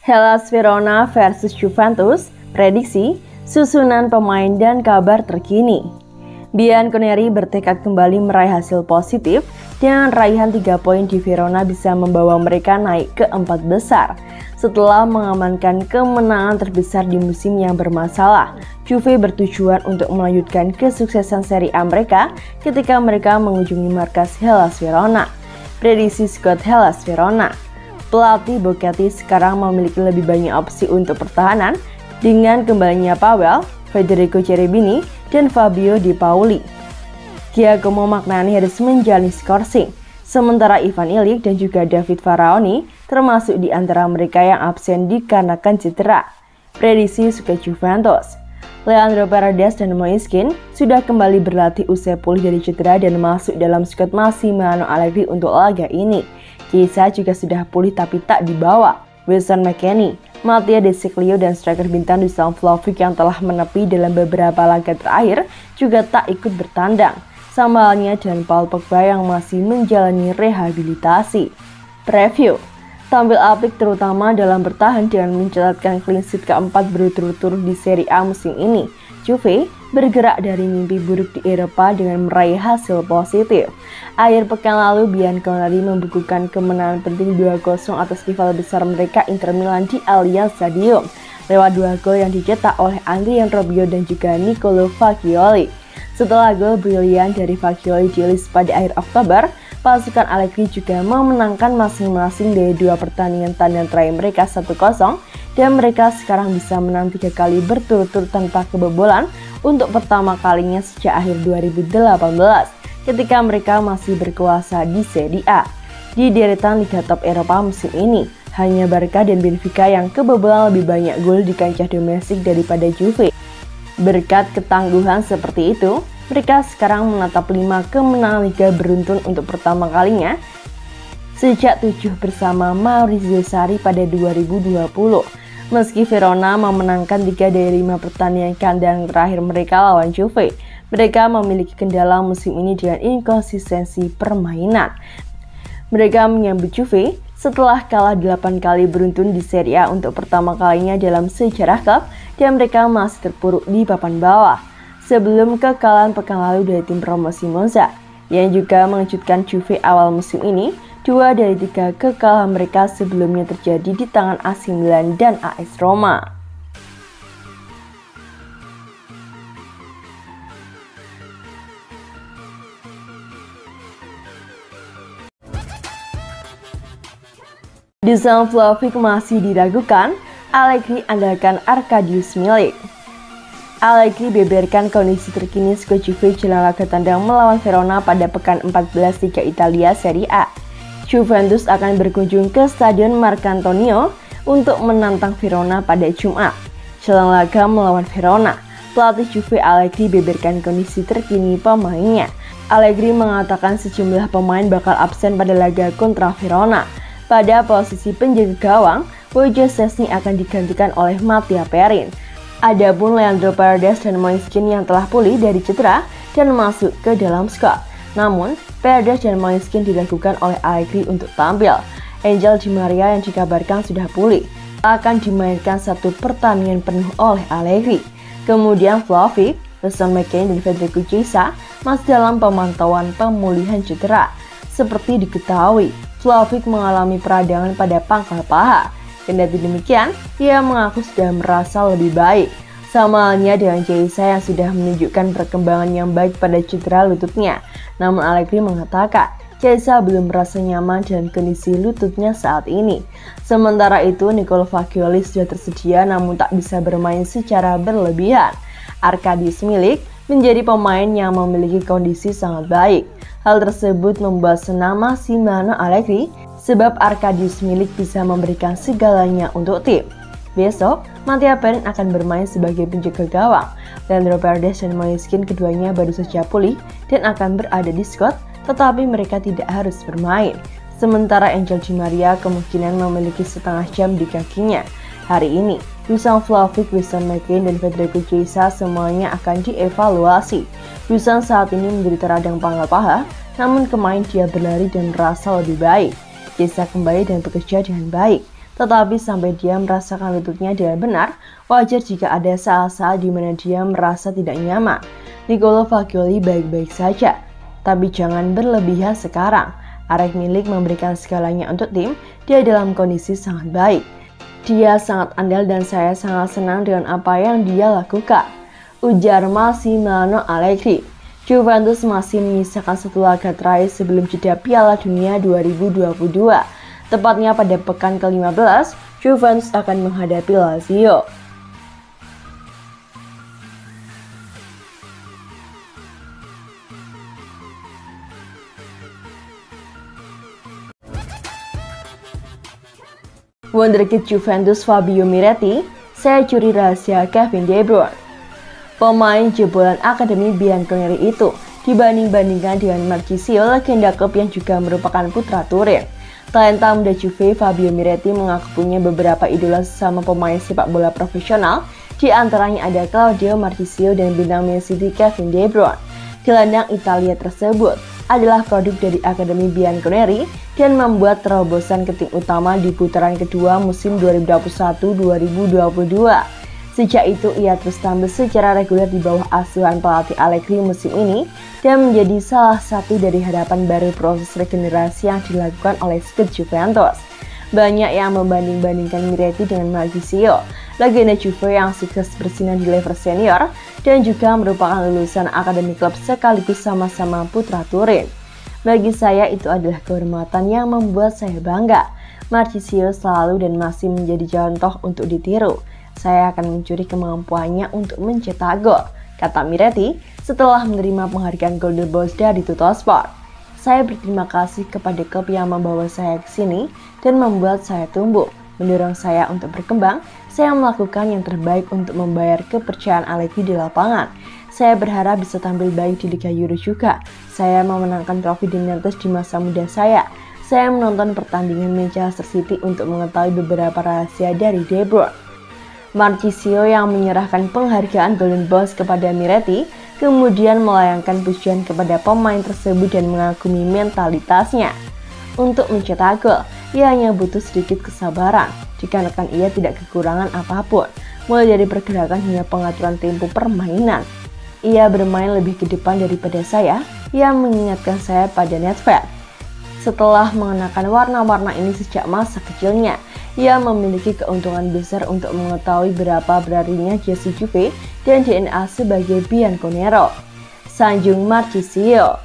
Hellas Verona versus Juventus, prediksi, susunan pemain dan kabar terkini. Bianconeri bertekad kembali meraih hasil positif dengan raihan 3 poin di Verona bisa membawa mereka naik ke 4 besar. Setelah mengamankan kemenangan terbesar di musim yang bermasalah, Juve bertujuan untuk melanjutkan kesuksesan Serie A mereka ketika mereka mengunjungi markas Hellas Verona. Prediksi skuad Hellas Verona. Pelatih Bocchetti sekarang memiliki lebih banyak opsi untuk pertahanan dengan kembalinya Pavel, Federico Cherubini, dan Fabio Di Pauli. Giacomo Magnani harus menjalani skorsing, sementara Ivan Ilic dan juga David Faraoni termasuk di antara mereka yang absen dikarenakan cedera. Prediksi skuad Juventus. Leandro Paredes dan Moiskin sudah kembali berlatih usai pulih dari cedera dan masuk dalam skuad Massimiliano Allegri untuk laga ini. Chiesa juga sudah pulih tapi tak dibawa. Wilson McKennie, Mattia De Sciglio dan striker bintang Dusan Vlahovic yang telah menepi dalam beberapa laga terakhir juga tak ikut bertandang. Sama halnya dengan Paul Pogba yang masih menjalani rehabilitasi. Preview. Tampil apik terutama dalam bertahan dengan mencatatkan clean sheet keempat berturut-turut di Serie A musim ini. Juve bergerak dari mimpi buruk di Eropa dengan meraih hasil positif. Akhir pekan lalu Bianconeri membukukan kemenangan penting 2-0 atas rival besar mereka Inter Milan di Allianz Stadium lewat 2 gol yang dicetak oleh Adrien Rabiot dan juga Nicolo Fagioli. Setelah gol brilian dari Fagioli di Lecce pada akhir Oktober, pasukan Allegri juga memenangkan masing-masing dari 2 pertandingan tandang terakhir mereka 1-0 dan mereka sekarang bisa menang 3 kali berturut-turut tanpa kebobolan untuk pertama kalinya sejak akhir 2018 ketika mereka masih berkuasa di Serie A. Di deretan Liga Top Eropa musim ini, hanya Barca dan Benfica yang kebobolan lebih banyak gol di kancah domestik daripada Juve. Berkat ketangguhan seperti itu, mereka sekarang menatap 5 kemenangan Liga beruntun untuk pertama kalinya sejak 7 bersama Maurizio Sarri pada 2020. Meski Verona memenangkan 3 dari 5 pertandingan kandang terakhir mereka lawan Juve, mereka memiliki kendala musim ini dengan inkonsistensi permainan. Mereka menyambut Juve setelah kalah 8 kali beruntun di Serie A untuk pertama kalinya dalam sejarah klub dan mereka masih terpuruk di papan bawah. Sebelum kekalahan pekan lalu dari tim promosi Monza, yang juga mengejutkan Juve awal musim ini, 2 dari 3 kekalahan mereka sebelumnya terjadi di tangan AC Milan dan AS Roma. Dusan Vlahovic masih diragukan, Allegri andalkan Arkadiusz Milik. Allegri beberkan kondisi terkini skuad Juve jelang laga tandang melawan Verona pada pekan 14 Liga Italia Serie A. Juventus akan berkunjung ke Stadion Marcantonio untuk menantang Verona pada Jumat. Jelang laga melawan Verona, pelatih Juve Allegri beberkan kondisi terkini pemainnya. Allegri mengatakan sejumlah pemain bakal absen pada laga kontra Verona. Pada posisi penjaga gawang, Wojciech Szczesny akan digantikan oleh Mattia Perin. Adapun Leandro Paredes dan Moiskin yang telah pulih dari cedera dan masuk ke dalam skuad. Namun, Paredes dan Moiskin dilakukan oleh Allegri untuk tampil. Angel Di Maria yang dikabarkan sudah pulih akan dimainkan 1 pertandingan penuh oleh Allegri. Kemudian Vlahovic, Wilson McKennie dan Federico Chiesa masih dalam pemantauan pemulihan cedera. Seperti diketahui, Vlahovic mengalami peradangan pada pangkal paha. Kendati demikian, ia mengaku sudah merasa lebih baik. Sama halnya dengan Chiesa yang sudah menunjukkan perkembangan yang baik pada cedera lututnya. Namun Allegri mengatakan, Chiesa belum merasa nyaman dengan kondisi lututnya saat ini. Sementara itu, Nicolo Fagioli sudah tersedia namun tak bisa bermain secara berlebihan. Arkadiusz Milik menjadi pemain yang memiliki kondisi sangat baik. Hal tersebut membuat senang Massimiliano Allegri sebab Arkadiusz Milik bisa memberikan segalanya untuk tim. Besok, Mattia Perin akan bermain sebagai penjaga gawang. Leandro Paredes dan Moiskin keduanya baru saja pulih dan akan berada di skuad, tetapi mereka tidak harus bermain. Sementara Angel Di Maria kemungkinan memiliki setengah jam di kakinya. Hari ini, Dusan Vlahovic, Wilson McKennie, dan Federico Chiesa semuanya akan dievaluasi. Dusan saat ini menderita radang pangkal paha, namun kemarin dia berlari dan merasa lebih baik. Chiesa kembali dan bekerja dengan baik. Tetapi sampai dia merasakan lututnya dengan benar, wajar jika ada saat-saat di mana dia merasa tidak nyaman. Niccolò Fagioli baik-baik saja, tapi jangan berlebihan sekarang. Arek Milik memberikan segalanya untuk tim, dia dalam kondisi sangat baik. Dia sangat andal dan saya sangat senang dengan apa yang dia lakukan, ujar Massimiliano Allegri. Juventus masih menyisakan satu laga terakhir sebelum jeda Piala Dunia 2022. Tepatnya pada pekan ke-15, Juventus akan menghadapi Lazio. Wonderkid Juventus Fabio Miretti, saya curi rahasia Kevin De Bruyne. Pemain jebolan Akademi Bianconeri itu dibanding-bandingkan dengan Marchisio, legenda klub yang juga merupakan putra Turin. Talenta muda Juve Fabio Miretti mengaku punya beberapa idola sesama pemain sepak bola profesional, di antaranya ada Claudio Marchisio dan bintang Man City Kevin De Bruyne. Gelandang Italia tersebut adalah produk dari Akademi Bianconeri dan membuat terobosan ke tim utama di putaran kedua musim 2021-2022. Sejak itu ia terus tampil secara reguler di bawah asuhan pelatih Allegri musim ini dan menjadi salah satu dari harapan baru proses regenerasi yang dilakukan oleh skuad Juventus. Banyak yang membanding-bandingkan Miretti dengan Marchisio, legenda Juve yang sukses bersinar di level senior dan juga merupakan lulusan akademi klub sekaligus sama-sama putra Turin. Bagi saya itu adalah kehormatan yang membuat saya bangga. Marchisio selalu dan masih menjadi contoh untuk ditiru. Saya akan mencuri kemampuannya untuk mencetak gol, kata Miretti setelah menerima penghargaan Golden Boy dari Tuttosport. Saya berterima kasih kepada klub yang membawa saya ke sini dan membuat saya tumbuh, mendorong saya untuk berkembang. Saya melakukan yang terbaik untuk membayar kepercayaan Allegri di lapangan. Saya berharap bisa tampil baik di Liga Euro juga. Saya memenangkan trofi Juventus di masa muda saya. Saya menonton pertandingan Manchester City untuk mengetahui beberapa rahasia dari De Bruyne. Marchisio yang menyerahkan penghargaan Golden Boy kepada Miretti kemudian melayangkan pujian kepada pemain tersebut dan mengagumi mentalitasnya. Untuk mencetak gol, ia hanya butuh sedikit kesabaran, dikarenakan ia tidak kekurangan apapun, mulai dari pergerakan hingga pengaturan tempo permainan. Ia bermain lebih ke depan daripada saya, ia mengingatkan saya pada Nedved. Setelah mengenakan warna-warna ini sejak masa kecilnya, ia memiliki keuntungan besar untuk mengetahui berapa berartinya jersey Juve dan DNA sebagai Bianconero. Sanjung Marchisio.